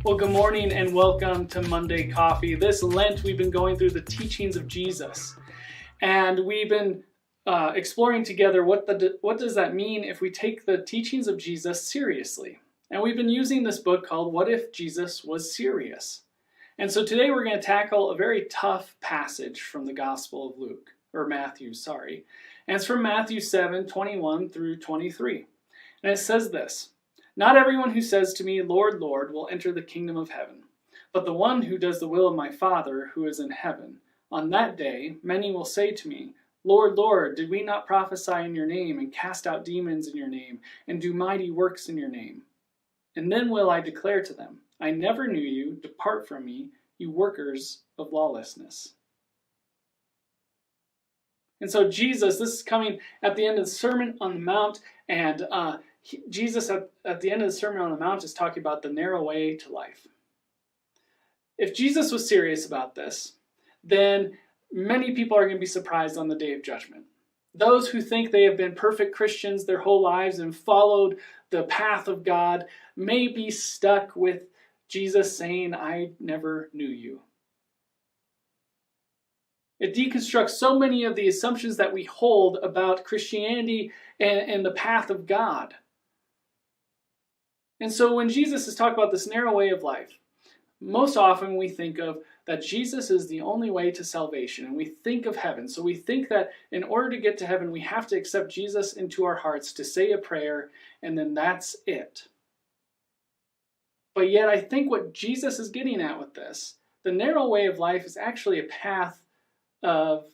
Well, good morning and welcome to Monday Coffee. This Lent, we've been going through the teachings of Jesus, and we've been exploring together what does that mean if we take the teachings of Jesus seriously. And we've been using this book called What If Jesus Was Serious? And so today we're going to tackle a very tough passage from the Gospel of Matthew. And it's from Matthew 7:21 through 23. And it says this: "Not everyone who says to me, 'Lord, Lord,' will enter the kingdom of heaven, but the one who does the will of my Father who is in heaven. On that day, many will say to me, 'Lord, Lord, did we not prophesy in your name and cast out demons in your name and do mighty works in your name?' And then will I declare to them, 'I never knew you. Depart from me, you workers of lawlessness.'" And so Jesus, this is coming at the end of the Sermon on the Mount, and Jesus at the end of the Sermon on the Mount is talking about the narrow way to life. If Jesus was serious about this, then many people are going to be surprised on the day of judgment. Those who think they have been perfect Christians their whole lives and followed the path of God may be stuck with Jesus saying, "I never knew you." It deconstructs so many of the assumptions that we hold about Christianity and the path of God. And so when Jesus is talking about this narrow way of life, most often we think of that Jesus is the only way to salvation, and we think of heaven. So we think that in order to get to heaven, we have to accept Jesus into our hearts, to say a prayer, and then that's it. But yet I think what Jesus is getting at with this, the narrow way of life, is actually a path of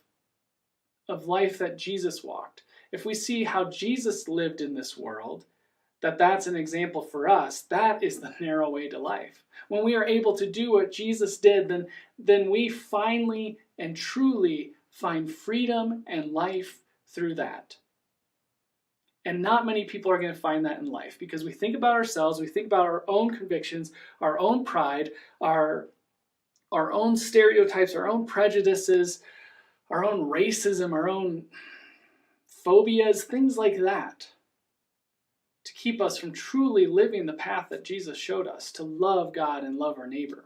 life that Jesus walked. If we see how Jesus lived in this world, that's an example for us. That is the narrow way to life. When we are able to do what Jesus did, then we finally and truly find freedom and life through that. And not many people are going to find that in life, because we think about ourselves, we think about our own convictions, our own pride, our own stereotypes, our own prejudices, our own racism, our own phobias, things like that, to keep us from truly living the path that Jesus showed us, to love God and love our neighbor.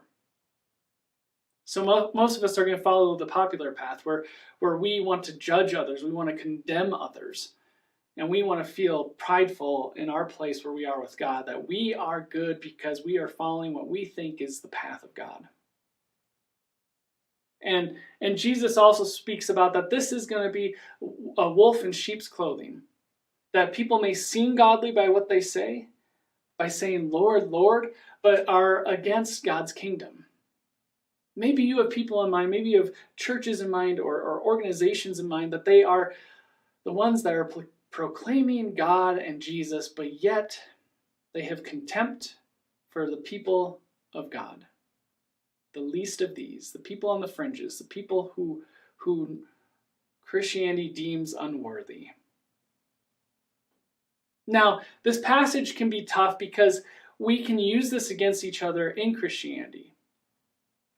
So most of us are going to follow the popular path where we want to judge others, we want to condemn others, and we want to feel prideful in our place where we are with God, that we are good because we are following what we think is the path of God. And Jesus also speaks about that this is going to be a wolf in sheep's clothing. That people may seem godly by what they say, by saying, "Lord, Lord," but are against God's kingdom. Maybe you have people in mind, maybe you have churches in mind or organizations in mind, that they are the ones that are proclaiming God and Jesus, but yet they have contempt for the people of God. The least of these, the people on the fringes, the people who Christianity deems unworthy. Now, this passage can be tough because we can use this against each other in Christianity.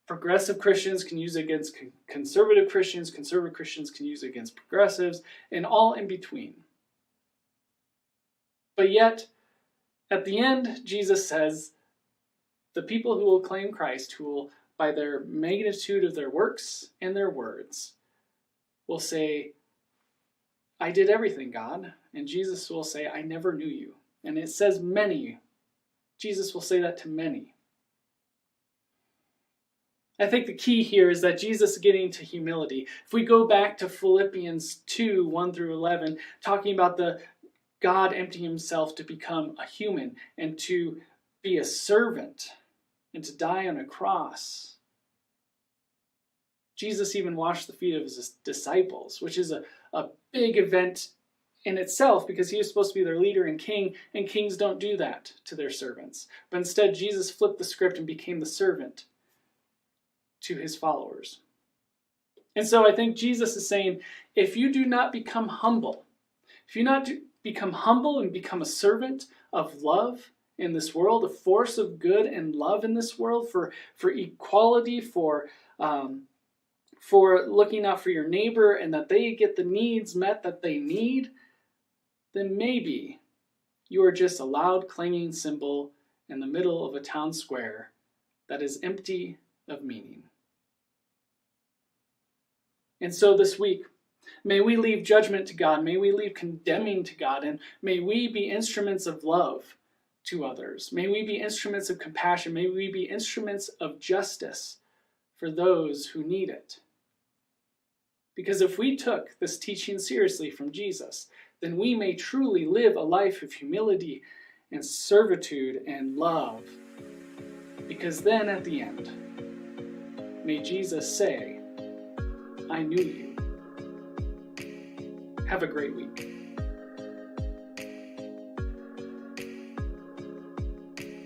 Progressive Christians can use it against conservative Christians can use it against progressives, and all in between. But yet, at the end, Jesus says, the people who will claim Christ, who will, by their magnitude of their works and their words, will say, "I did everything, God." And Jesus will say, "I never knew you." And it says many. Jesus will say that to many. I think the key here is that Jesus is getting to humility. If we go back to Philippians 2, 1 through 11, talking about the God emptying himself to become a human and to be a servant and to die on a cross. Jesus even washed the feet of his disciples, which is a big event in itself, because he was supposed to be their leader and king, and kings don't do that to their servants. But instead, Jesus flipped the script and became the servant to his followers. And so I think Jesus is saying, if you do not become humble, if you not become humble and become a servant of love in this world, a force of good and love in this world, for equality, for looking out for your neighbor and that they get the needs met that they need, then maybe you are just a loud clanging cymbal in the middle of a town square that is empty of meaning. And so this week, may we leave judgment to God, may we leave condemning to God, and may we be instruments of love to others. May we be instruments of compassion. May we be instruments of justice for those who need it. Because if we took this teaching seriously from Jesus, then we may truly live a life of humility and servitude and love. Because then at the end, may Jesus say, I knew you. Have a great week.